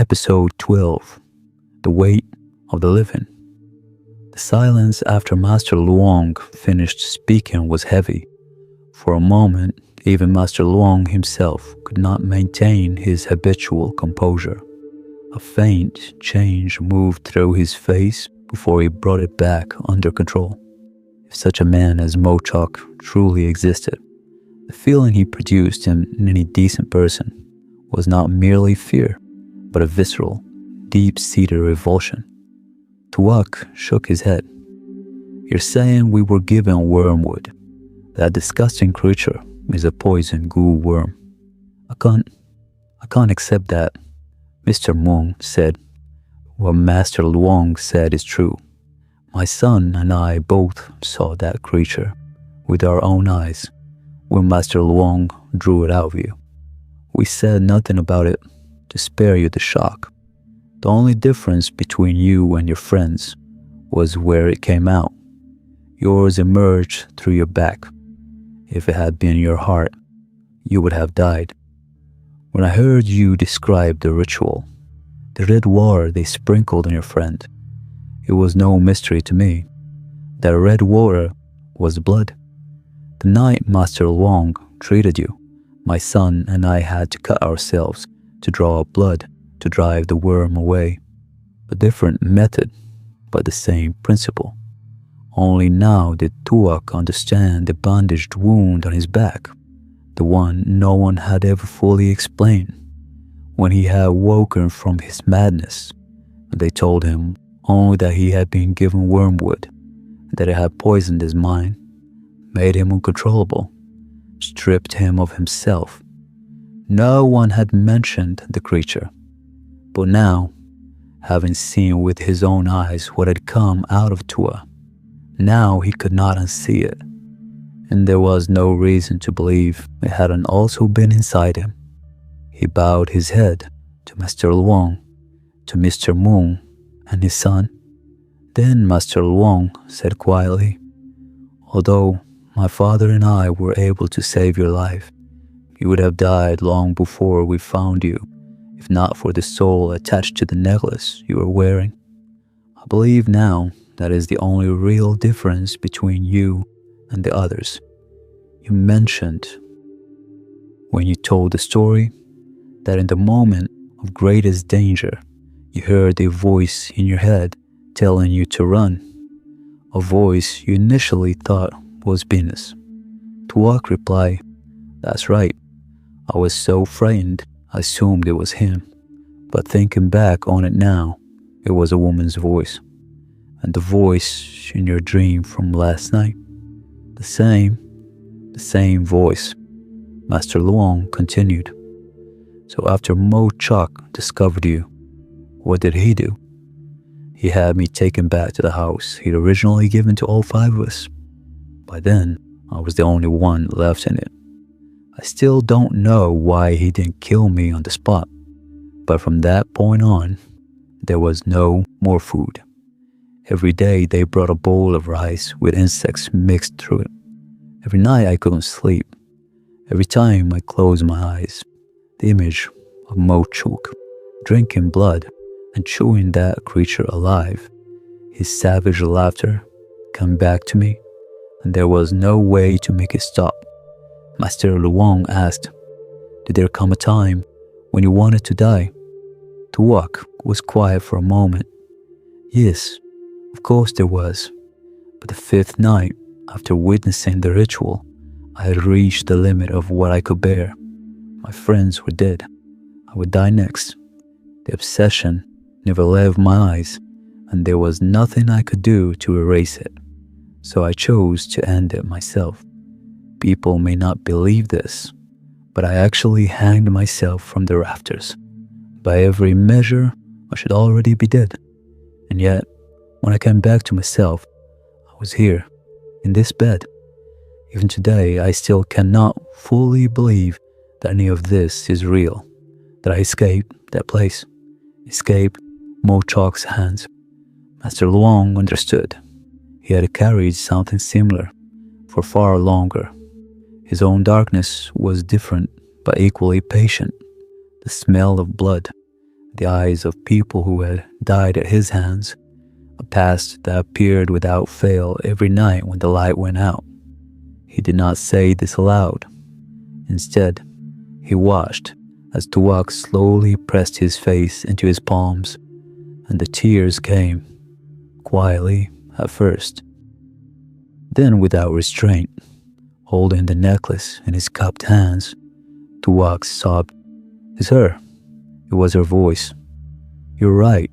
Episode 12, The Weight of the Living. The silence after Master Luong finished speaking was heavy. For a moment, even Master Luong himself could not maintain his habitual composure. A faint change moved through his face before he brought it back under control. If such a man as Mochok truly existed, the feeling he produced in any decent person was not merely fear, but a visceral, deep-seated revulsion. Tuak shook his head. "You're saying we were given wormwood. That disgusting creature is a poison goo worm. I can't accept that." Mr. Muong said, "What Master Luong said is true. My son and I both saw that creature with our own eyes when Master Luong drew it out of you. We said nothing about it to spare you the shock. The only difference between you and your friends was where it came out. Yours emerged through your back. If it had been your heart, you would have died. When I heard you describe the ritual, the red water they sprinkled on your friend, it was no mystery to me. That red water was blood. The night Master Luong treated you, my son and I had to cut ourselves to draw up blood to drive the worm away. A different method, but the same principle. Only now did Tuak understand the bandaged wound on his back, the one no one had ever fully explained. When he had woken from his madness, they told him only that he had been given wormwood, that it had poisoned his mind, made him uncontrollable, stripped him of himself. No one had mentioned the creature. But now, having seen with his own eyes what had come out of Tua, now he could not unsee it, and there was no reason to believe it hadn't also been inside him. He bowed his head to Master Luong, to Mr. Muong, and his son. Then Master Luong said quietly, "Although my father and I were able to save your life, you would have died long before we found you, if not for the soul attached to the necklace you were wearing. I believe now that is the only real difference between you and the others. You mentioned, when you told the story, that in the moment of greatest danger, you heard a voice in your head telling you to run, a voice you initially thought was Venus." Tuak replied, "That's right. I was so frightened, I assumed it was him. But thinking back on it now, it was a woman's voice. And the voice in your dream from last night, the same voice." Master Luong continued. "So after Mochok discovered you, what did he do? He had me taken back to the house he'd originally given to all 5 of us. By then, I was the only one left in it. I still don't know why he didn't kill me on the spot, but from that point on, there was no more food. Every day they brought a bowl of rice with insects mixed through it. Every night I couldn't sleep. Every time I closed my eyes, the image of Mochuk drinking blood and chewing that creature alive, his savage laughter came back to me, and there was no way to make it stop." Master Luong asked, "Did there come a time when you wanted to die?" Tuak was quiet for a moment. "Yes, of course there was. But the 5th night, after witnessing the ritual, I had reached the limit of what I could bear. My friends were dead. I would die next. The obsession never left my eyes, and there was nothing I could do to erase it. So I chose to end it myself. People may not believe this, but I actually hanged myself from the rafters. By every measure, I should already be dead. And yet, when I came back to myself, I was here, in this bed. Even today, I still cannot fully believe that any of this is real, that I escaped that place, escaped Mochok's hands." Master Luong understood. He had carried something similar for far longer. His own darkness was different but equally patient. The smell of blood, the eyes of people who had died at his hands, a past that appeared without fail every night when the light went out. He did not say this aloud. Instead, he watched as Tuak slowly pressed his face into his palms, and the tears came, quietly at first. Then, without restraint, holding the necklace in his cupped hands, Tuak sobbed, "It's her." It was her voice. "You're right.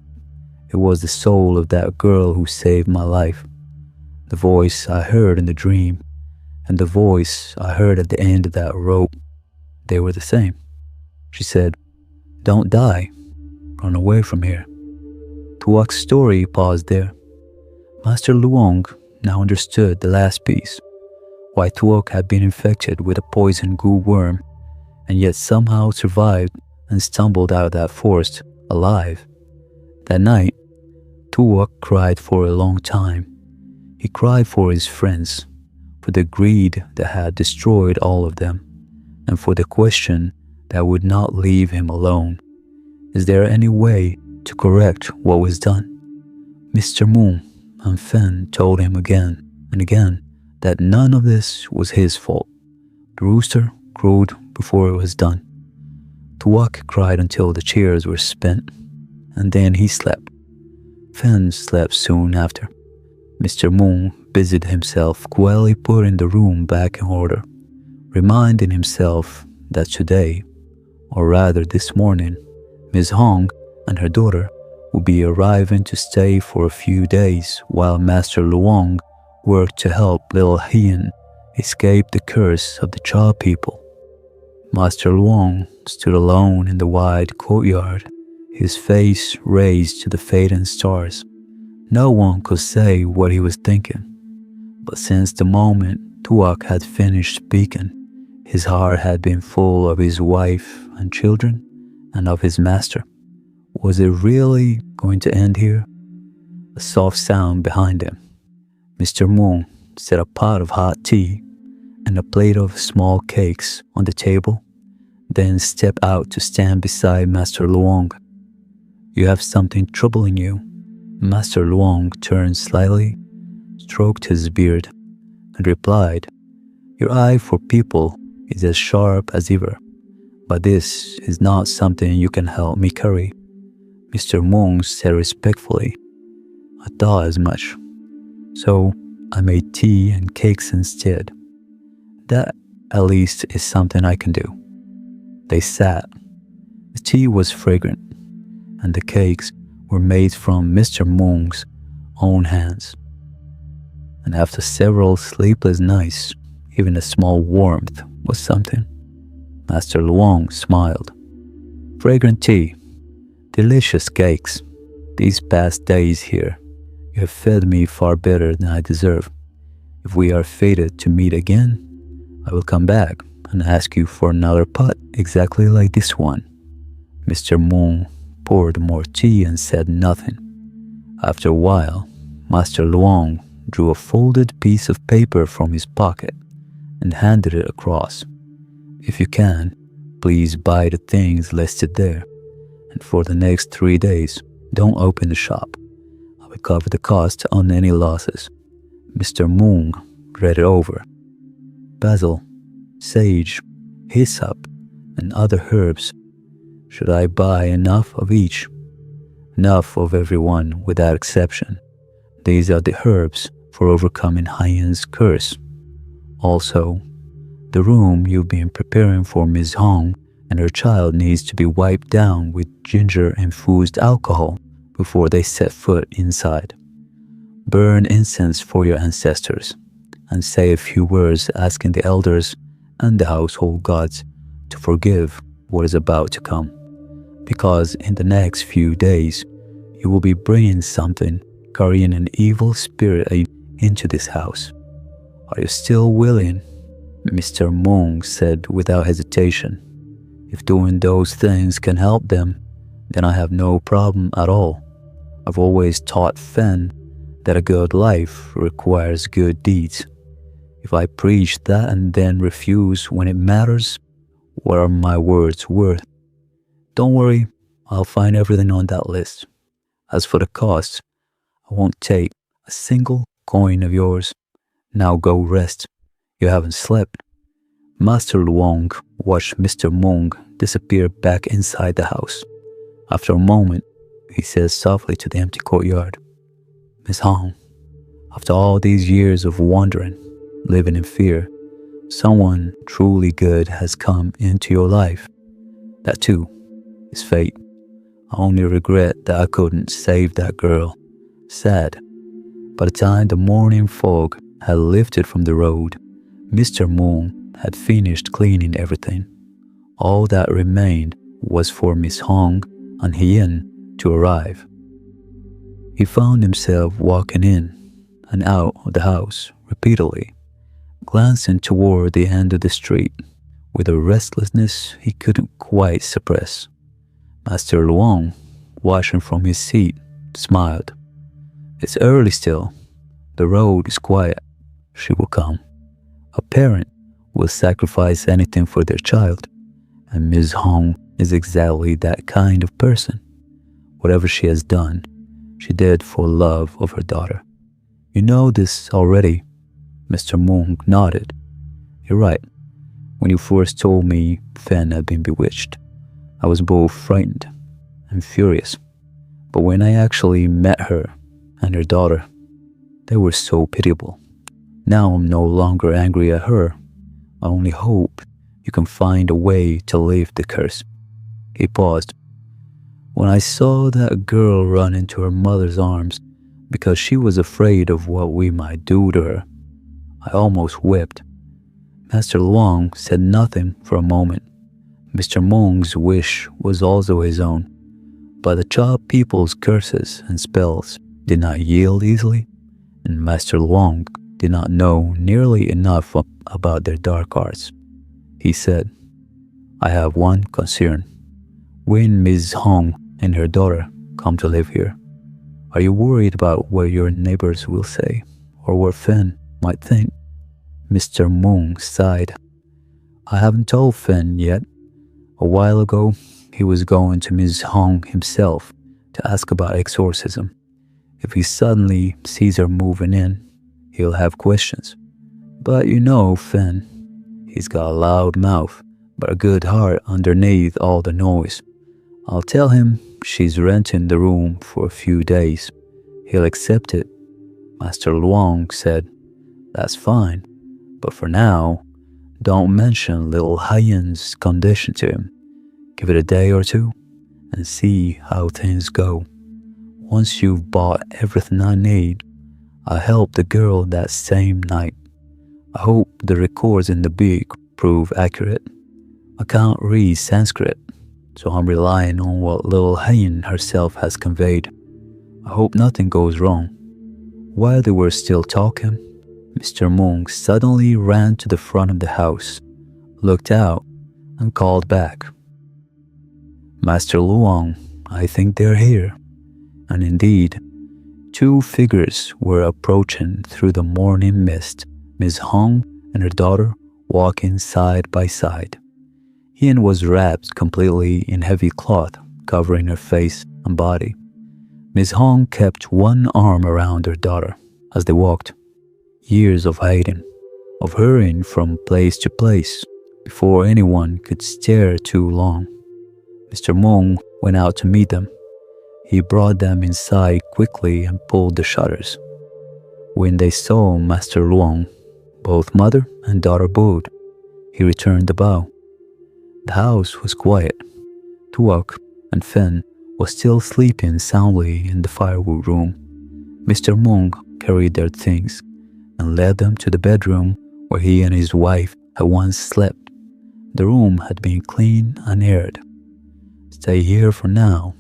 It was the soul of that girl who saved my life. The voice I heard in the dream, and the voice I heard at the end of that rope, they were the same." She said, "Don't die. Run away from here." Tuak's story paused there. Master Luong now understood the last piece, why Tuak had been infected with a poison goo worm, and yet somehow survived and stumbled out of that forest alive. That night, Tuak cried for a long time. He cried for his friends, for the greed that had destroyed all of them, and for the question that would not leave him alone. Is there any way to correct what was done? Mr. Moon and Fen told him again and again that none of this was his fault. The rooster crowed before it was done. Tuak cried until the chairs were spent, and then he slept. Fen slept soon after. Mr. Moon busied himself quietly putting the room back in order, reminding himself that today, or rather this morning, Ms. Hong and her daughter would be arriving to stay for a few days while Master Luong worked to help little Hien escape the curse of the Cha people. Master Luong stood alone in the wide courtyard, his face raised to the fading stars. No one could say what he was thinking, but since the moment Tuak had finished speaking, his heart had been full of his wife and children and of his master. Was it really going to end here? A soft sound behind him. Mr. Moon set a pot of hot tea and a plate of small cakes on the table, then stepped out to stand beside Master Luong. "You have something troubling you." Master Luong turned slightly, stroked his beard, and replied, "Your eye for people is as sharp as ever, but this is not something you can help me carry." Mr. Moon said respectfully, "I thought as much. So I made tea and cakes instead. That, at least, is something I can do." They sat. The tea was fragrant, and the cakes were made from Mr. Moon's own hands. And after several sleepless nights, even a small warmth was something. Master Luong smiled. "Fragrant tea, delicious cakes. These past days here, you have fed me far better than I deserve. If we are fated to meet again, I will come back and ask you for another pot exactly like this one." Mr. Moon poured more tea and said nothing. After a while, Master Luong drew a folded piece of paper from his pocket and handed it across. "If you can, please buy the things listed there, and for the next 3 days, don't open the shop. I will cover the cost on any losses." Mr. Moon read it over. "Basil, sage, hyssop, and other herbs. Should I buy enough of each?" "Enough of everyone without exception. These are the herbs for overcoming Hyen's curse. Also, the room you've been preparing for Ms. Hong and her child needs to be wiped down with ginger-infused alcohol before they set foot inside. Burn incense for your ancestors, and say a few words asking the elders and the household gods to forgive what is about to come, because in the next few days, you will be bringing something carrying an evil spirit into this house. Are you still willing?" Mr. Moon said without hesitation. "If doing those things can help them, then I have no problem at all. I've always taught Fen that a good life requires good deeds. If I preach that and then refuse when it matters, what are my words worth? Don't worry, I'll find everything on that list. As for the cost, I won't take a single coin of yours. Now go rest. You haven't slept." Master Luong watched Mr. Mung disappear back inside the house. After a moment, he says softly to the empty courtyard, "Miss Hong, after all these years of wandering, living in fear, someone truly good has come into your life. That too is fate. I only regret that I couldn't save that girl. Sad." By the time the morning fog had lifted from the road, Mr. Moon had finished cleaning everything. All that remained was for Miss Hong and Hien to arrive. He found himself walking in and out of the house repeatedly, glancing toward the end of the street with a restlessness he couldn't quite suppress. Master Luong, watching from his seat, smiled. "It's early still. The road is quiet. She will come. A parent will sacrifice anything for their child, and Ms. Hong is exactly that kind of person. Whatever she has done, she did for love of her daughter. You know this already." Mr. Moon nodded. "You're right. When you first told me Fen had been bewitched, I was both frightened and furious. But when I actually met her and her daughter, they were so pitiable. Now I'm no longer angry at her. I only hope you can find a way to lift the curse." He paused. "When I saw that girl run into her mother's arms because she was afraid of what we might do to her, I almost wept." Master Luong said nothing for a moment. Mr. Mung's wish was also his own, but the child people's curses and spells did not yield easily, and Master Luong did not know nearly enough about their dark arts. He said, "I have one concern. When Ms. Hong and her daughter come to live here, are you worried about what your neighbors will say, or what Fen might think?" Mr. Moon sighed. "I haven't told Fen yet. A while ago, he was going to Ms. Hong himself to ask about exorcism. If he suddenly sees her moving in, he'll have questions. But you know Fen, he's got a loud mouth, but a good heart underneath all the noise. I'll tell him she's renting the room for a few days. He'll accept it." Master Luong said, "That's fine, but for now, don't mention little Hyen's condition to him. Give it a day or two and see how things go. Once you've bought everything I need, I'll help the girl that same night. I hope the records in the book prove accurate. I can't read Sanskrit, so I'm relying on what little Hyen herself has conveyed. I hope nothing goes wrong." While they were still talking, Mr. Moon suddenly ran to the front of the house, looked out, and called back, "Master Luong, I think they're here." And indeed, two figures were approaching through the morning mist, Miss Hong and her daughter walking side by side. Hien was wrapped completely in heavy cloth covering her face and body. Miss Hong kept one arm around her daughter as they walked. Years of hiding, of hurrying from place to place before anyone could stare too long. Mr. Mung went out to meet them. He brought them inside quickly and pulled the shutters. When they saw Master Luong, both mother and daughter bowed. He returned the bow. The house was quiet. Tuok and Fen was still sleeping soundly in the firewood room. Mr. Mung carried their things and led them to the bedroom where he and his wife had once slept. The room had been clean and aired. "Stay here for now.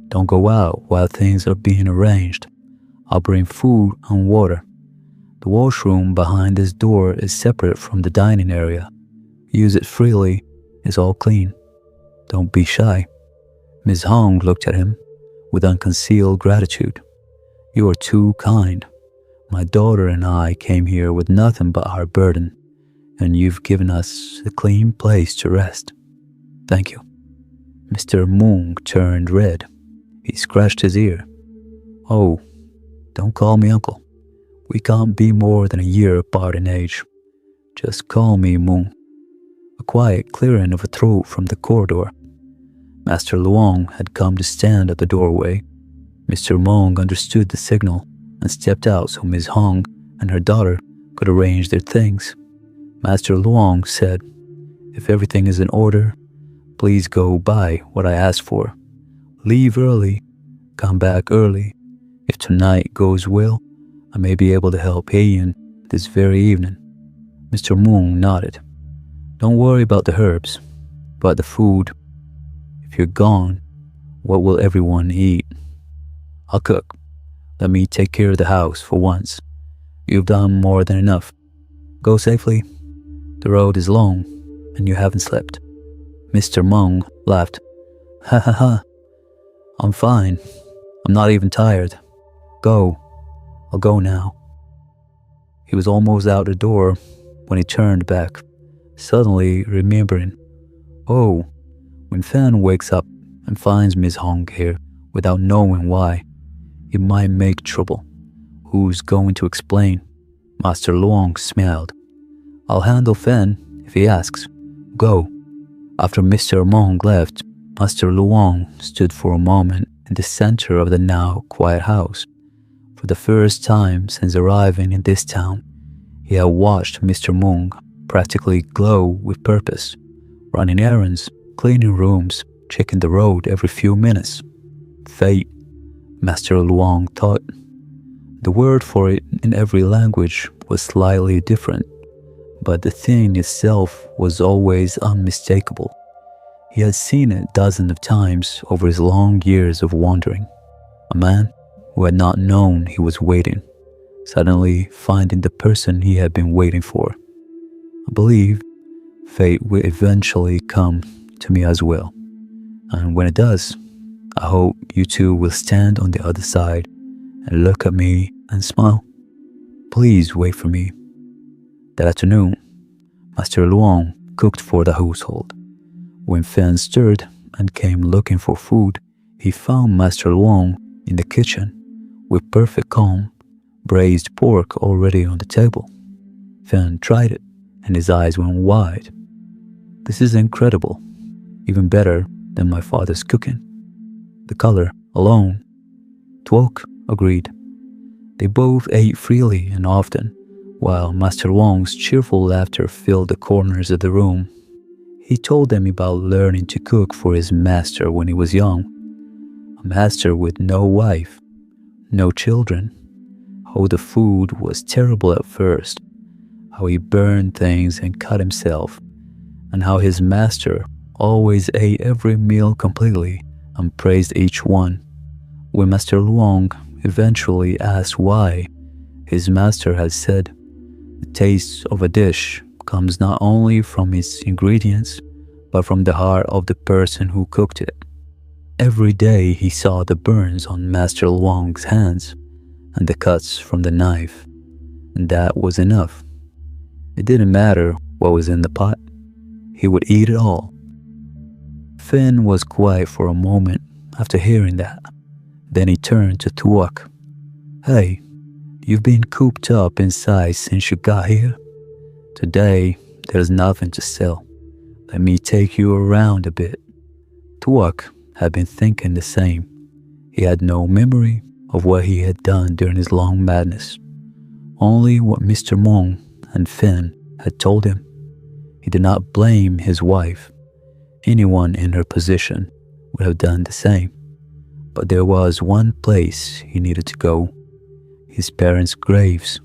Don't go out while things are being arranged. I'll bring food and water. The washroom behind this door is separate from the dining area. Use it freely. It's all clean. Don't be shy." Miss Hong looked at him with unconcealed gratitude. "You are too kind. My daughter and I came here with nothing but our burden, and you've given us a clean place to rest. Thank you." Mr. Moong turned red. He scratched his ear. "Oh, don't call me uncle. We can't be more than a year apart in age. Just call me Moong." A quiet clearing of a throat from the corridor. Master Luong had come to stand at the doorway. Mr. Moong understood the signal and stepped out so Ms. Hong and her daughter could arrange their things. Master Luong said, "If everything is in order, please go buy what I asked for. Leave early, come back early. If tonight goes well, I may be able to help Ian this very evening." Mr. Moong nodded. "Don't worry about the herbs, but the food. If you're gone, what will everyone eat?" "I'll cook. Let me take care of the house for once. You've done more than enough. Go safely. The road is long, and you haven't slept." Mr. Moong laughed. "Ha ha ha. I'm fine. I'm not even tired. Go. I'll go now." He was almost out the door when he turned back, suddenly remembering. Oh, when Fan wakes up and finds Miss Hong here without knowing why, it might make trouble. Who's going to explain? Master Luong smiled. "I'll handle Fan if he asks. Go." After Mr. Moong left, Master Luong stood for a moment in the center of the now quiet house. For the first time since arriving in this town, he had watched Mr. Moong practically glow with purpose, running errands, cleaning rooms, checking the road every few minutes. Fate, Master Luong thought. The word for it in every language was slightly different, but the thing itself was always unmistakable. He had seen it dozens of times over his long years of wandering. A man who had not known he was waiting, suddenly finding the person he had been waiting for. I believe fate will eventually come to me as well. And when it does, I hope you two will stand on the other side and look at me and smile. Please wait for me. That afternoon, Master Luong cooked for the household. When Fan stirred and came looking for food, he found Master Luong in the kitchen with perfect calm, braised pork already on the table. Fan tried it, and his eyes went wide. "This is incredible, even better than my father's cooking. The color alone." Tuok agreed. They both ate freely and often, while Master Luong's cheerful laughter filled the corners of the room. He told them about learning to cook for his master when he was young. A master with no wife, no children. How the food was terrible at first. How he burned things and cut himself. And how his master always ate every meal completely and praised each one. When Master Luong eventually asked why, his master had said, "The taste of a dish comes not only from its ingredients, but from the heart of the person who cooked it." Every day he saw the burns on Master Luong's hands and the cuts from the knife, and that was enough. It didn't matter what was in the pot. He would eat it all. Finn was quiet for a moment after hearing that. Then he turned to Tuok. "Hey, you've been cooped up inside since you got here. Today, there's nothing to sell. Let me take you around a bit." Tuok had been thinking the same. He had no memory of what he had done during his long madness. Only what Mr. Moong and Finn had told him. He did not blame his wife. Anyone in her position would have done the same. But there was one place he needed to go. His parents' graves.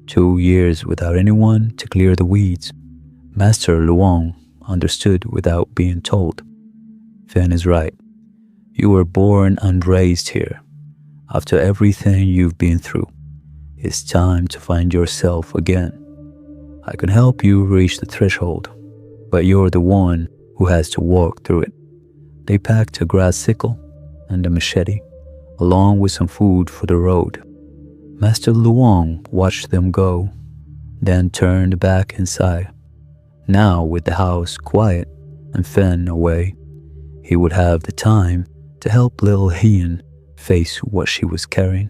2 years without anyone to clear the weeds. Master Luong understood without being told. Finn is right. You were born and raised here. After everything you've been through, it's time to find yourself again. I can help you reach the threshold, but you're the one who has to walk through it. They packed a grass sickle and a machete, along with some food for the road. Master Luong watched them go, then turned back inside. Now with the house quiet and Finn away, he would have the time to help little Hien face what she was carrying.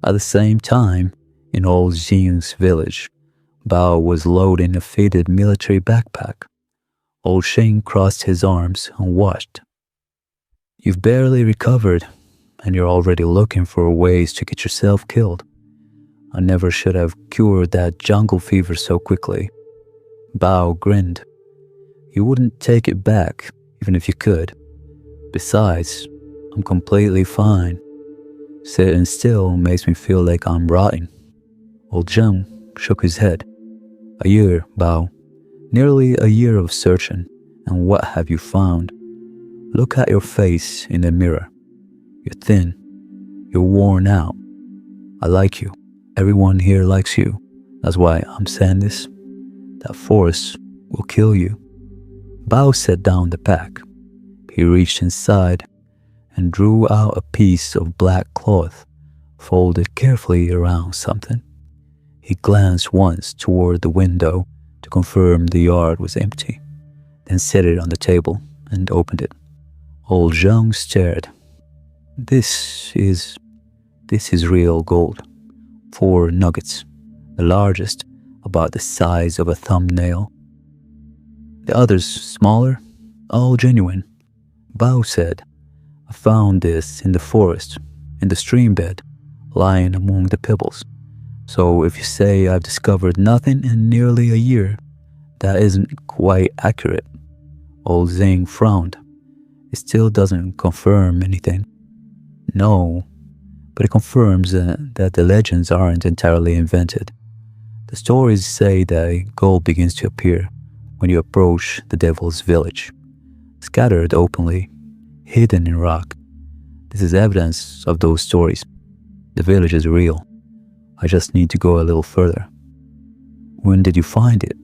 At the same time, in old Jian's village, Bao was loading a faded military backpack. Old Sheng crossed his arms and watched. You've barely recovered, and you're already looking for ways to get yourself killed. I never should have cured that jungle fever so quickly. Bao grinned. You wouldn't take it back, even if you could. Besides, I'm completely fine. Sitting still makes me feel like I'm rotting. Old Zheng shook his head. A year, Bao. Nearly a year of searching, and what have you found? Look at your face in the mirror. You're thin. You're worn out. I like you. Everyone here likes you. That's why I'm saying this. That force will kill you. Bao set down the pack. He reached inside and drew out a piece of black cloth, folded carefully around something. He glanced once toward the window to confirm the yard was empty, then set it on the table and opened it. Old Zhang stared. This is real gold. 4 nuggets, the largest about the size of a thumbnail. The others smaller, all genuine. Bao said, I found this in the forest, in the stream bed, lying among the pebbles. So if you say I've discovered nothing in nearly a year, that isn't quite accurate. Old Zhang frowned. It still doesn't confirm anything. No, but it confirms that the legends aren't entirely invented. The stories say that gold begins to appear when you approach the devil's village, scattered openly, hidden in rock. This is evidence of those stories. The village is real. I just need to go a little further. When did you find it?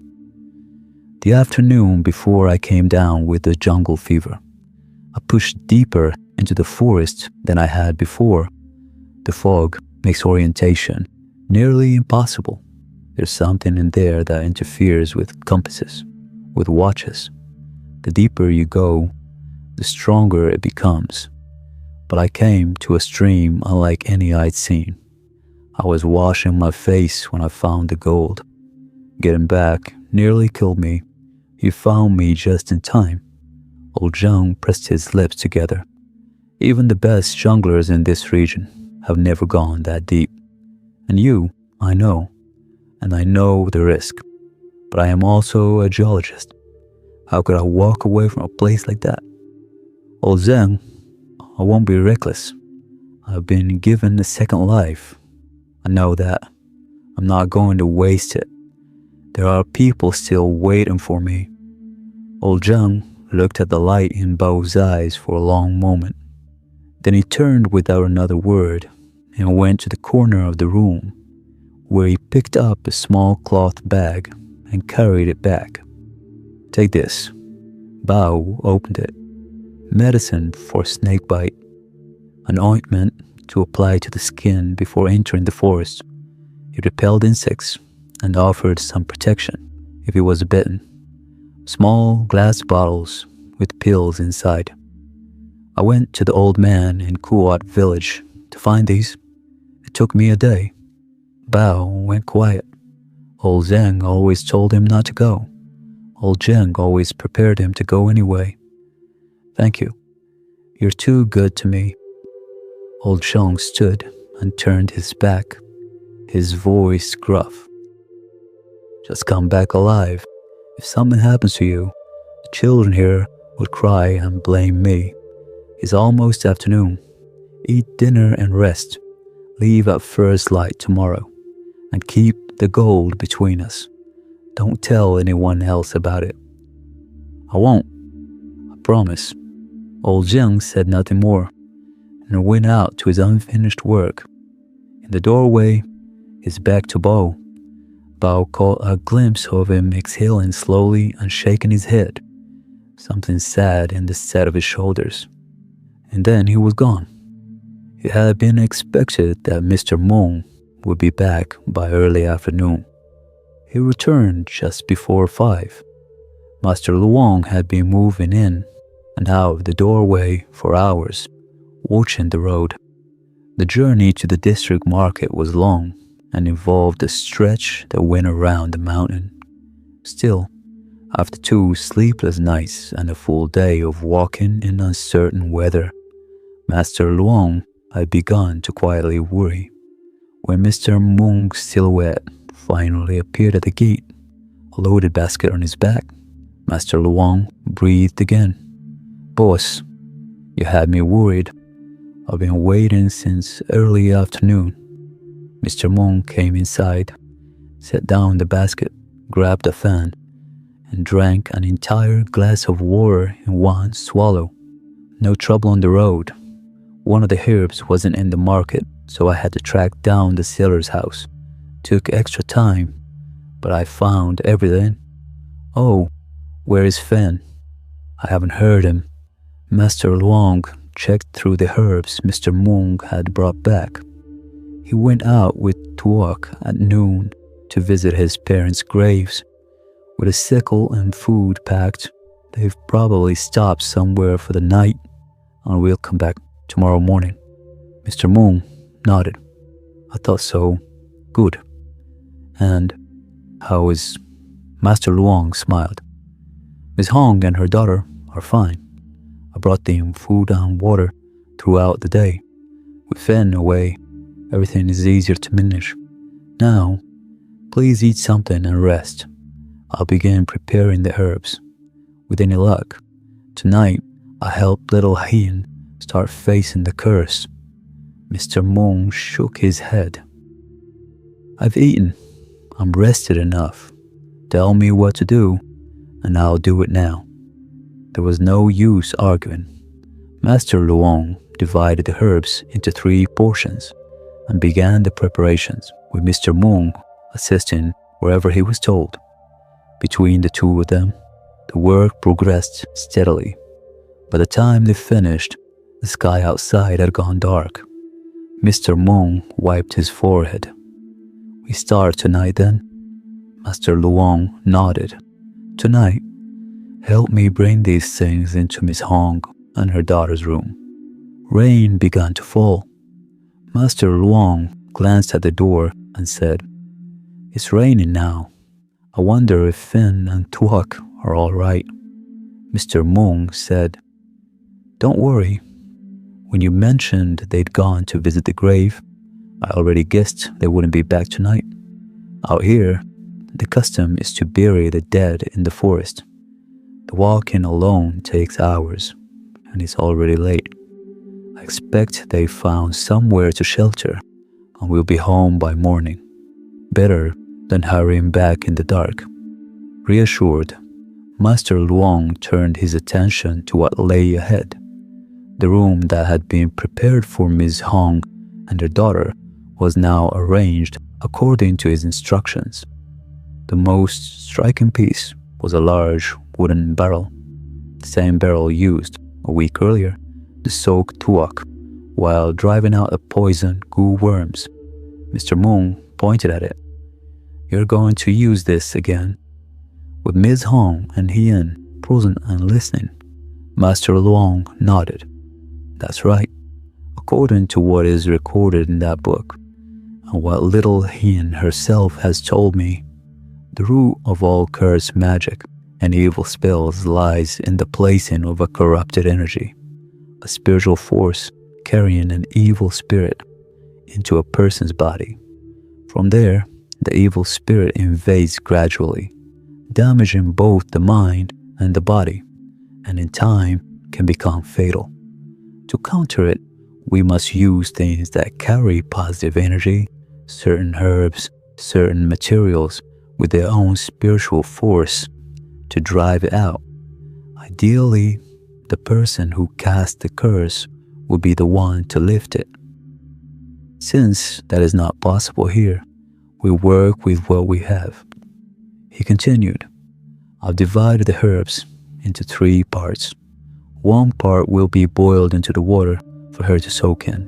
The afternoon before I came down with the jungle fever. I pushed deeper into the forest than I had before. The fog makes orientation nearly impossible. There's something in there that interferes with compasses, with watches. The deeper you go, the stronger it becomes. But I came to a stream unlike any I'd seen. I was washing my face when I found the gold. Getting back nearly killed me. You found me just in time. Old Zhang pressed his lips together. Even the best junglers in this region have never gone that deep. And you, I know. And I know the risk. But I am also a geologist. How could I walk away from a place like that? Old Zhang, I won't be reckless. I've been given a second life. I know that. I'm not going to waste it. There are people still waiting for me. Old Zhang looked at the light in Bao's eyes for a long moment. Then he turned without another word and went to the corner of the room, where he picked up a small cloth bag and carried it back. Take this. Bao opened it. Medicine for snakebite. An ointment to apply to the skin before entering the forest. It repelled insects and offered some protection if he was bitten. Small glass bottles with pills inside. I went to the old man in Kuat village to find these. It took me a day. Bao went quiet. Old Zhang always told him not to go. Old Zhang always prepared him to go anyway. Thank you. You're too good to me. Old Zhang stood and turned his back, his voice gruff. Just come back alive. If something happens to you, the children here would cry and blame me. It's almost afternoon. Eat dinner and rest. Leave at first light tomorrow. And keep the gold between us. Don't tell anyone else about it. I won't. I promise. Old Zhang said nothing more and went out to his unfinished work. In the doorway, his back to Bao. Bao caught a glimpse of him exhaling slowly and shaking his head. Something sad in the set of his shoulders. And then he was gone. It had been expected that Mr. Meng would be back by early afternoon. He returned just before 5. Master Luong had been moving in, and out of the doorway for hours, watching the road. The journey to the district market was long and involved a stretch that went around the mountain. Still, after 2 sleepless nights and a full day of walking in uncertain weather, Master Luong had begun to quietly worry. When Mr. Mung's silhouette finally appeared at the gate, a loaded basket on his back, Master Luong breathed again. "Boss, you had me worried. I've been waiting since early afternoon." Mr. Mung came inside, set down the basket, grabbed a fan, and drank an entire glass of water in one swallow. "No trouble on the road. One of the herbs wasn't in the market, so I had to track down the seller's house. Took extra time, but I found everything." "Oh, where is Fen?" "I haven't heard him." Master Luong checked through the herbs Mr. Mung had brought back. He went out with Tuok at noon to visit his parents' graves. With a sickle and food packed, they've probably stopped somewhere for the night, and we'll come back tomorrow morning. Mr. Mung nodded. "I thought so. Good. And how is..." Master Luong smiled. "Miss Hong and her daughter are fine. I brought them food and water throughout the day. With Fen away, everything is easier to manage. Now, please eat something and rest. I'll begin preparing the herbs. With any luck, tonight I'll help little Hien start facing the curse." Mr. Mung shook his head. "I've eaten. I'm rested enough. Tell me what to do, and I'll do it now." There was no use arguing. Master Luong divided the herbs into 3 portions and began the preparations, with Mr. Mung assisting wherever he was told. Between the 2 of them, the work progressed steadily. By the time they finished, the sky outside had gone dark. Mr. Mung wiped his forehead. "We start tonight then?" Master Luong nodded. "Tonight, help me bring these things into Miss Hong and her daughter's room." Rain began to fall. Master Luong glanced at the door and said, "It's raining now. I wonder if Finn and Tuok are all right." Mr. Mung said, "Don't worry. When you mentioned they'd gone to visit the grave, I already guessed they wouldn't be back tonight. Out here, the custom is to bury the dead in the forest. The walking alone takes hours, and it's already late. I expect they found somewhere to shelter, and we'll be home by morning. Better than hurrying back in the dark." Reassured, Master Luong turned his attention to what lay ahead. The room that had been prepared for Miss Hong and her daughter was now arranged according to his instructions. The most striking piece was a large wooden barrel, the same barrel used a week earlier to soak Tuok while driving out the poison goo worms. Mr. Mung pointed at it. "You're going to use this again?" With Miss Hong and Hien present and listening, Master Luong nodded. "That's right, according to what is recorded in that book, and what little Hien herself has told me. The root of all cursed magic and evil spells lies in the placing of a corrupted energy, a spiritual force carrying an evil spirit into a person's body. From there, the evil spirit invades gradually, damaging both the mind and the body, and in time can become fatal. To counter it, we must use things that carry positive energy, certain herbs, certain materials with their own spiritual force to drive it out. Ideally, the person who cast the curse will be the one to lift it. Since that is not possible here, we work with what we have." He continued, "I've divided the herbs into 3 parts. One part will be boiled into the water for her to soak in.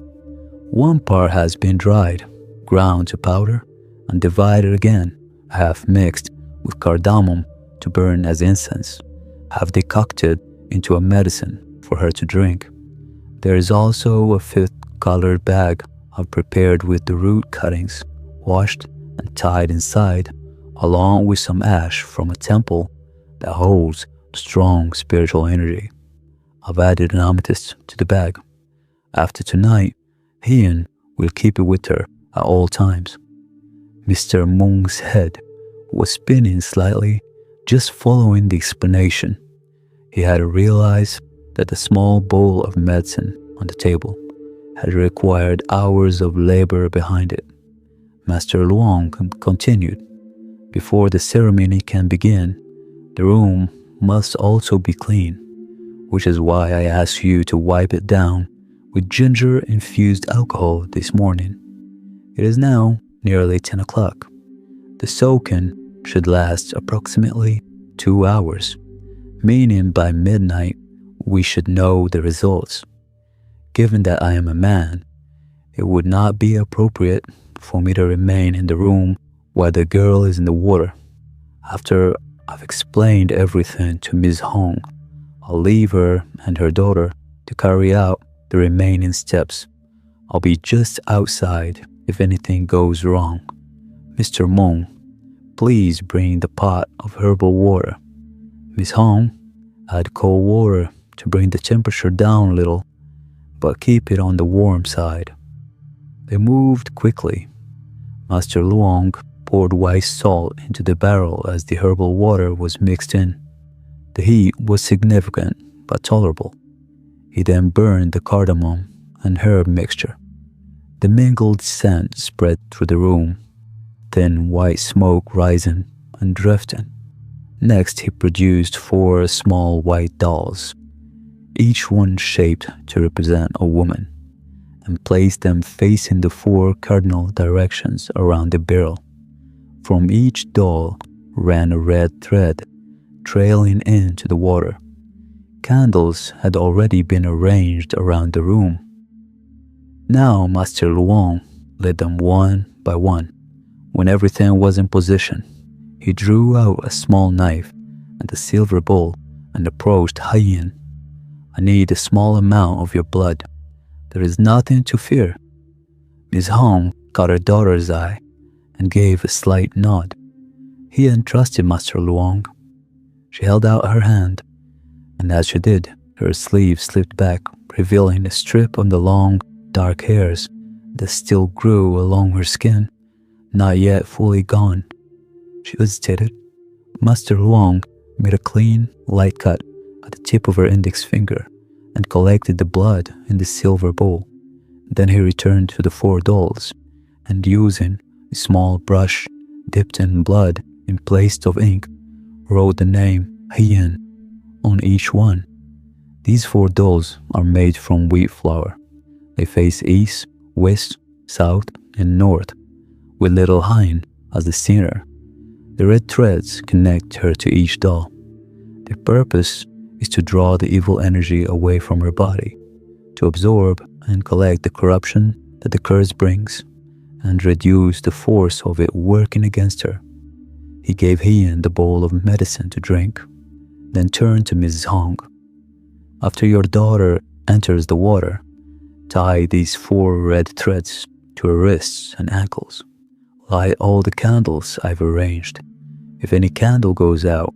One part has been dried, ground to powder, and divided again, half mixed with cardamom to burn as incense, half decocted into a medicine for her to drink. There is also a fifth colored bag prepared with the root cuttings, washed and tied inside, along with some ash from a temple that holds strong spiritual energy. I've added an amethyst to the bag. After tonight, Hien will keep it with her at all times. Mr. Mung's head was spinning slightly, just following the explanation. He had realized that the small bowl of medicine on the table had required hours of labor behind it. Master Luong continued, "Before the ceremony can begin, the room must also be clean, which is why I asked you to wipe it down with ginger-infused alcohol this morning. It is now nearly 10 o'clock. The soak-in should last approximately 2 hours, meaning by midnight we should know the results. Given that I am a man, it would not be appropriate for me to remain in the room while the girl is in the water. After I've explained everything to Ms. Hong, I'll leave her and her daughter to carry out the remaining steps. I'll be just outside if anything goes wrong. Mr. Mong, please bring the pot of herbal water. Ms. Hong, add cold water to bring the temperature down a little, but keep it on the warm side." They moved quickly. Master Luong poured white salt into the barrel as the herbal water was mixed in. The heat was significant but tolerable. He then burned the cardamom and herb mixture. The mingled scent spread through the room, thin white smoke rising and drifting. Next, he produced 4 small white dolls, each one shaped to represent a woman, and placed them facing the 4 cardinal directions around the barrel. From each doll ran a red thread trailing into the water. Candles had already been arranged around the room. Now Master Luong lit them one by one. When everything was in position, he drew out a small knife and a silver bowl and approached Hien. "I need a small amount of your blood. There is nothing to fear." Ms. Hong caught her daughter's eye and gave a slight nod. He entrusted Master Luong. She held out her hand, and as she did, her sleeve slipped back, revealing a strip of the long, dark hairs that still grew along her skin, not yet fully gone. She hesitated. Master Luong made a clean, light cut at the tip of her index finger and collected the blood in the silver bowl. Then he returned to the 4 dolls and, using a small brush dipped in blood in place of ink, wrote the name Hien on each one. These 4 dolls are made from wheat flour. They face east, west, south, and north, with little Hien as the center. The red threads connect her to each doll. The purpose is to draw the evil energy away from her body, to absorb and collect the corruption that the curse brings, and reduce the force of it working against her. He gave Hien the bowl of medicine to drink, then turned to Mrs. Hong. "After your daughter enters the water, tie these 4 red threads to her wrists and ankles. Light all the candles I've arranged. If any candle goes out,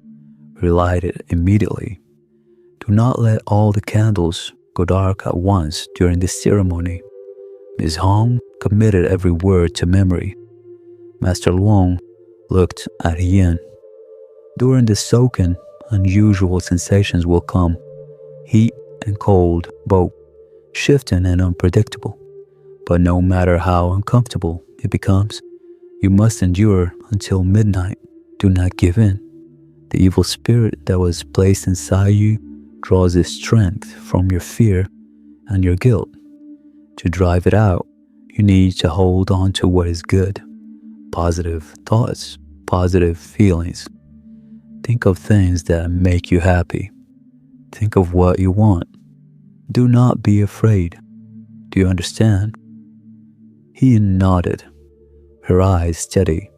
relight it immediately. Do not let all the candles go dark at once during this ceremony." Ms. Hong committed every word to memory. Master Luong looked at Hien. "During the soak-in, unusual sensations will come. Heat and cold both, shifting and unpredictable. But no matter how uncomfortable it becomes, you must endure until midnight. Do not give in. The evil spirit that was placed inside you draws its strength from your fear and your guilt. To drive it out, you need to hold on to what is good. Positive thoughts, positive feelings. Think of things that make you happy. Think of what you want. Do not be afraid. Do you understand?" He nodded, her eyes steady.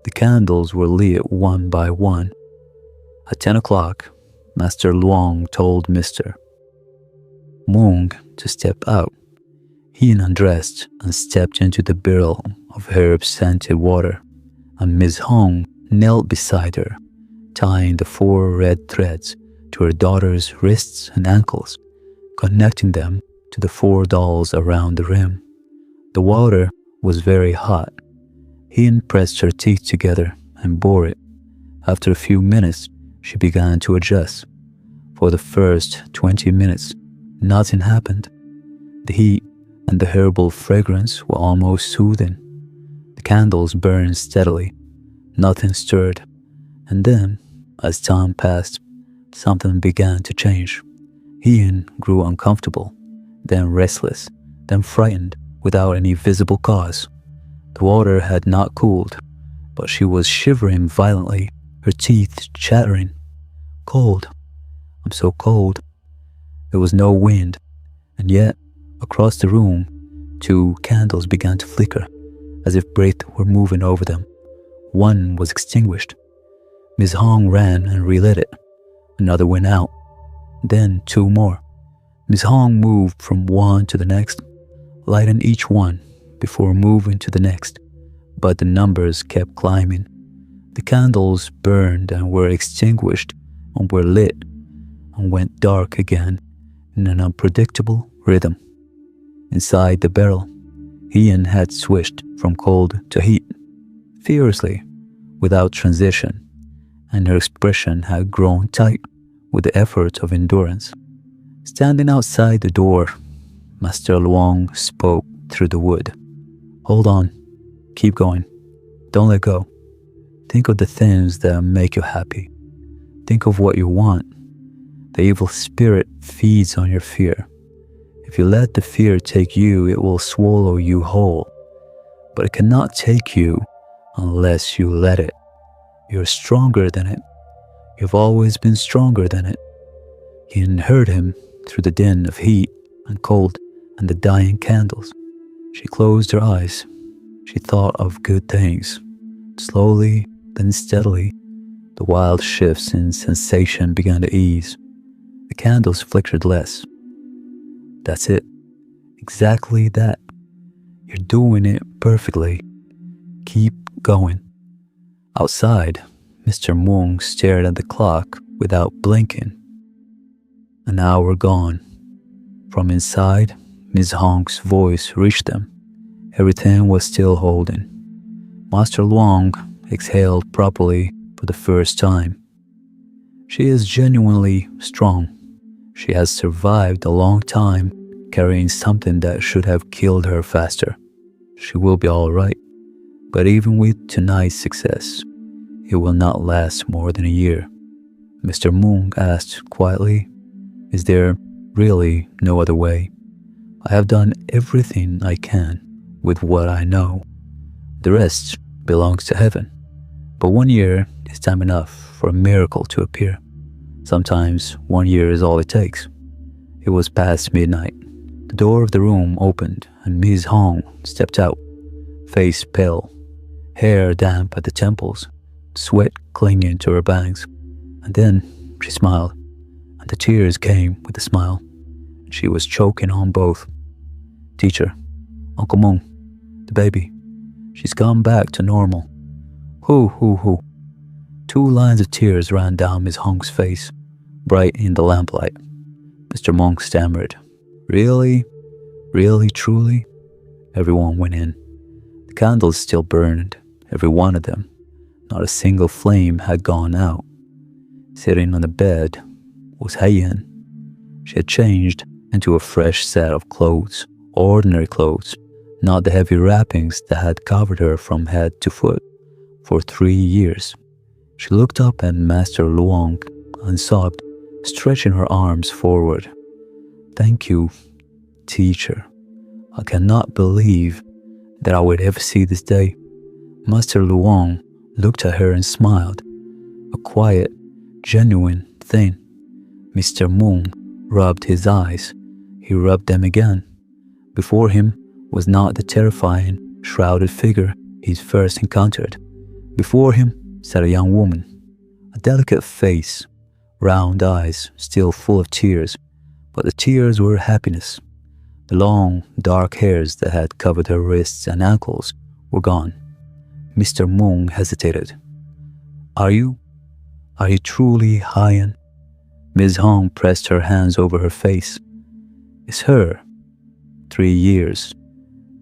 The candles were lit one by one. At 10 o'clock, Master Luong told Mr. Mung to step out. He undressed and stepped into the barrel of herb-scented water, and Miss Hong knelt beside her, tying the 4 red threads to her daughter's wrists and ankles, connecting them to the 4 dolls around the rim. The water was very hot. He pressed her teeth together and bore it. After a few minutes, she began to adjust. For the first 20 minutes, nothing happened. The heat and the herbal fragrance were almost soothing. The candles burned steadily. Nothing stirred. And then, as time passed, something began to change. Ian grew uncomfortable, then restless, then frightened without any visible cause. The water had not cooled, but she was shivering violently, her teeth chattering. Cold. I'm so cold. There was no wind, and yet, across the room, 2 candles began to flicker, as if breath were moving over them. One was extinguished. Miss Hong ran and relit it. Another went out. Then 2 more. Miss Hong moved from one to the next, lighting each one before moving to the next, but the numbers kept climbing. The candles burned and were extinguished and were lit and went dark again in an unpredictable rhythm. Inside the barrel, Ian had switched from cold to heat, fiercely, without transition, and her expression had grown tight with the effort of endurance. Standing outside the door, Master Luong spoke through the wood. Hold on. Keep going. Don't let go. Think of the things that make you happy. Think of what you want. The evil spirit feeds on your fear. If you let the fear take you, it will swallow you whole. But it cannot take you unless you let it. You're stronger than it. You've always been stronger than it. Ian heard him through the din of heat and cold and the dying candles. She closed her eyes. She thought of good things. Slowly, then steadily, the wild shifts in sensation began to ease. The candles flickered less. That's it. Exactly that. You're doing it perfectly. Keep going. Outside, Mr. Mung stared at the clock without blinking. An hour gone. From inside, Miss Hong's voice reached them. Everything was still holding. Master Luong exhaled properly for the first time. She is genuinely strong. She has survived a long time carrying something that should have killed her faster. She will be all right. But even with tonight's success, it will not last more than a year. Mr. Mung asked quietly, Is there really no other way? I have done everything I can with what I know. The rest belongs to heaven. But 1 year is time enough for a miracle to appear. Sometimes 1 year is all it takes. It was past midnight. The door of the room opened and Miss Hong stepped out, face pale, hair damp at the temples, sweat clinging to her bangs. And then she smiled, and the tears came with the smile. She was choking on both. Teacher, Uncle Mung, the baby, she's gone back to normal. Hoo. 2 lines of tears ran down Miss Hong's face, bright in the lamplight. Mr. Mung stammered, Really? Really, truly? Everyone went in. The candles still burned, every one of them. Not a single flame had gone out. Sitting on the bed was Haiyan. She had changed into a fresh set of clothes, ordinary clothes, not the heavy wrappings that had covered her from head to foot for 3 years. She looked up at Master Luong and sobbed, stretching her arms forward. Thank you, teacher. I cannot believe that I would ever see this day. Master Luong looked at her and smiled. A quiet, genuine thing. Mr. Mung rubbed his eyes. He rubbed them again. Before him was not the terrifying, shrouded figure he'd first encountered. Before him sat a young woman, a delicate face, round eyes still full of tears, but the tears were happiness. The long, dark hairs that had covered her wrists and ankles were gone. Mr. Moon hesitated. Are you truly Hyan? Ms. Hong pressed her hands over her face. It's her. 3 years.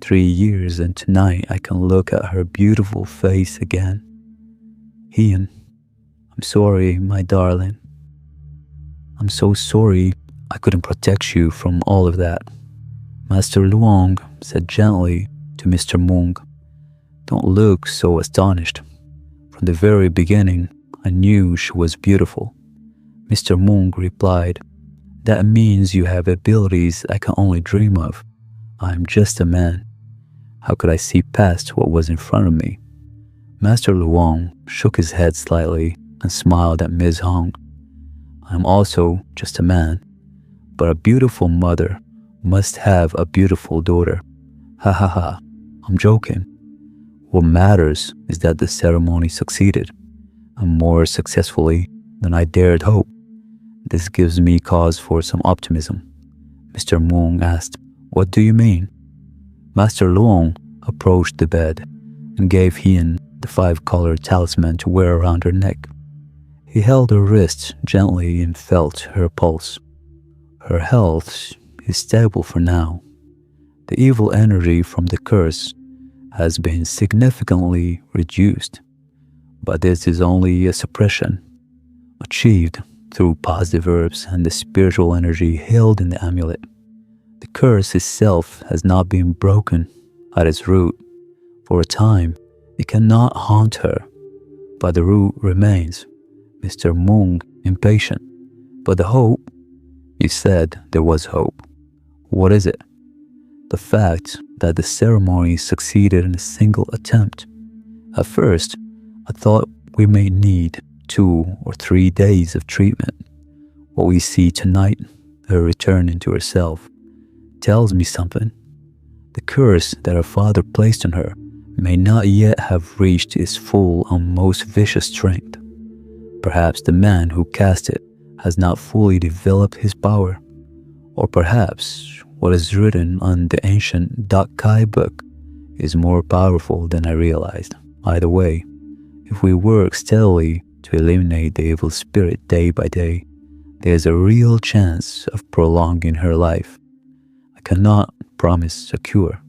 3 years, and tonight I can look at her beautiful face again. Hyan, I'm sorry, my darling. I'm so sorry I couldn't protect you from all of that. Master Luong said gently to Mr. Moon, don't look so astonished. From the very beginning, I knew she was beautiful. Mr. Moon replied, that means you have abilities I can only dream of. I am just a man. How could I see past what was in front of me? Master Luong shook his head slightly and smiled at Ms. Hong. I am also just a man, but a beautiful mother must have a beautiful daughter. Ha ha ha, I'm joking. What matters is that the ceremony succeeded, and more successfully than I dared hope. This gives me cause for some optimism. Mr. Moon asked, what do you mean? Master Luong approached the bed and gave Hyan the 5-colored talisman to wear around her neck. He held her wrist gently and felt her pulse. Her health is stable for now. The evil energy from the curse has been significantly reduced, but this is only a suppression, achieved through positive herbs and the spiritual energy held in the amulet. The curse itself has not been broken at its root. For a time, it cannot haunt her, but the root remains. Mr. Moon, impatient. But the hope? You said there was hope. What is it? The fact that the ceremony succeeded in a single attempt. At first, I thought we may need 2 or 3 days of treatment. What we see tonight, her return into herself, tells me something. The curse that her father placed on her may not yet have reached its full and most vicious strength. Perhaps the man who cast it has not fully developed his power. Or perhaps what is written on the ancient Dakai book is more powerful than I realized. Either way, if we work steadily to eliminate the evil spirit day by day, there is a real chance of prolonging her life. I cannot promise a cure,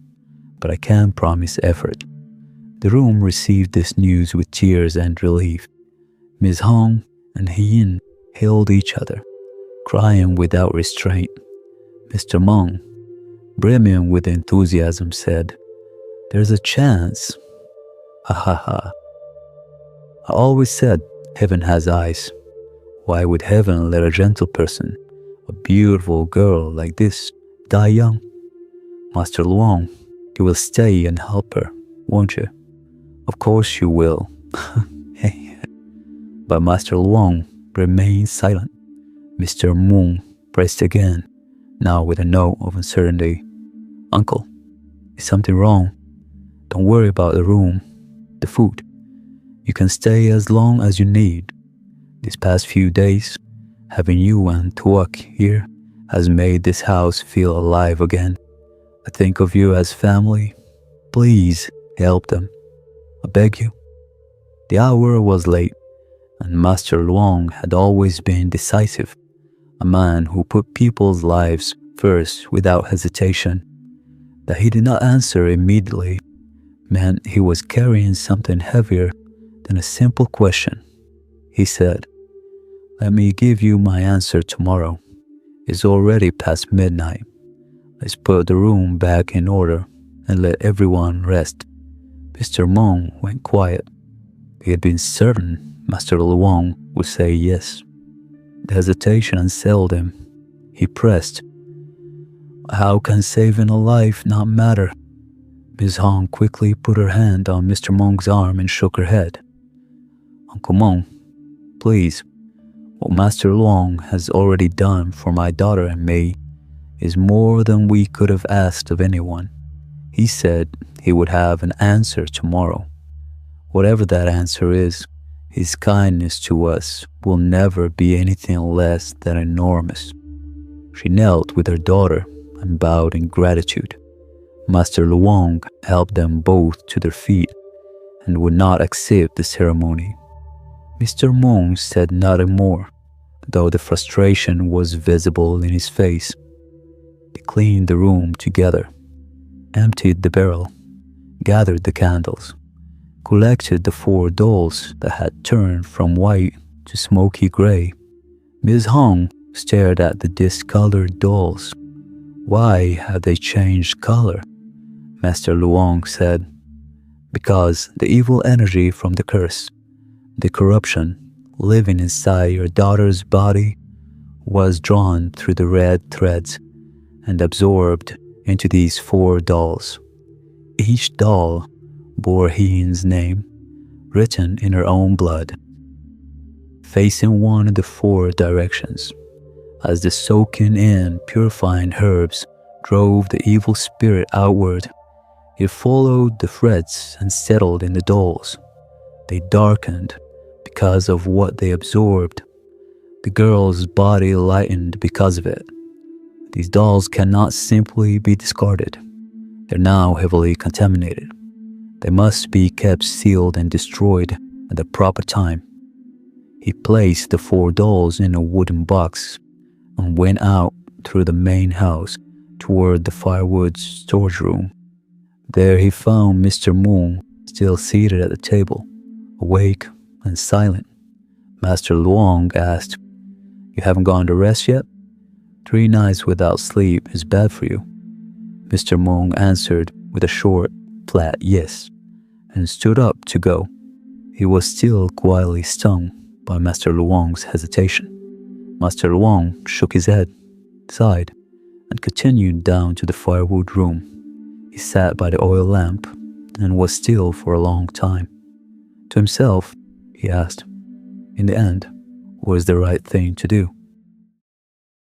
but I can promise effort. The room received this news with tears and relief. Ms. Hong and Hyan held each other, crying without restraint. Mr. Meng, brimming with enthusiasm, said, there's a chance. Ha ha ha. I always said heaven has eyes. Why would heaven let a gentle person, a beautiful girl like this, die young? Master Luong, you will stay and help her, won't you? Of course you will. But Master Luong remained silent. Mr. Moon pressed again, now with a note of uncertainty. Uncle, is something wrong? Don't worry about the room, the food. You can stay as long as you need. These past few days, having you and Tuak here has made this house feel alive again. I think of you as family. Please help them. I beg you. The hour was late, and Master Luong had always been decisive, a man who put people's lives first without hesitation. That he did not answer immediately meant he was carrying something heavier than a simple question. He said, let me give you my answer tomorrow. It's already past midnight. Let's put the room back in order and let everyone rest. Mr. Meng went quiet. He had been certain Master Luong would say yes. The hesitation unsettled him. He pressed. How can saving a life not matter? Ms. Hong quickly put her hand on Mr. Meng's arm and shook her head. Uncle Meng, please, what Master Luong has already done for my daughter and me is more than we could have asked of anyone. He said he would have an answer tomorrow. Whatever that answer is, His kindness to us will never be anything less than enormous. She knelt with her daughter and bowed in gratitude. Master Luong helped them both to their feet and would not accept the ceremony. Mr. Mong said nothing more, though the frustration was visible in his face. They cleaned the room together, emptied the barrel, gathered the candles, collected the 4 dolls that had turned from white to smoky gray. Miss Hong stared at the discolored dolls. "Why have they changed color?" Master Luong said. "Because the evil energy from the curse, the corruption living inside your daughter's body, was drawn through the red threads and absorbed into these 4 dolls. Each doll bore Heen's name, written in her own blood, facing one of the 4 directions. As the soaking in purifying herbs drove the evil spirit outward, it followed the threads and settled in the dolls. They darkened because of what they absorbed. The girl's body lightened because of it. These dolls cannot simply be discarded. They're now heavily contaminated. They must be kept sealed and destroyed at the proper time." He placed the 4 dolls in a wooden box and went out through the main house toward the firewood storage room. There he found Mr. Moon still seated at the table, awake and silent. Master Luong asked, "You haven't gone to rest yet? 3 nights without sleep is bad for you." Mr. Moon answered with a short, flat yes, and stood up to go. He was still quietly stung by Master Luong's hesitation. Master Luong shook his head, sighed, and continued down to the firewood room. He sat by the oil lamp and was still for a long time. To himself, he asked, "In the end, what is the right thing to do?"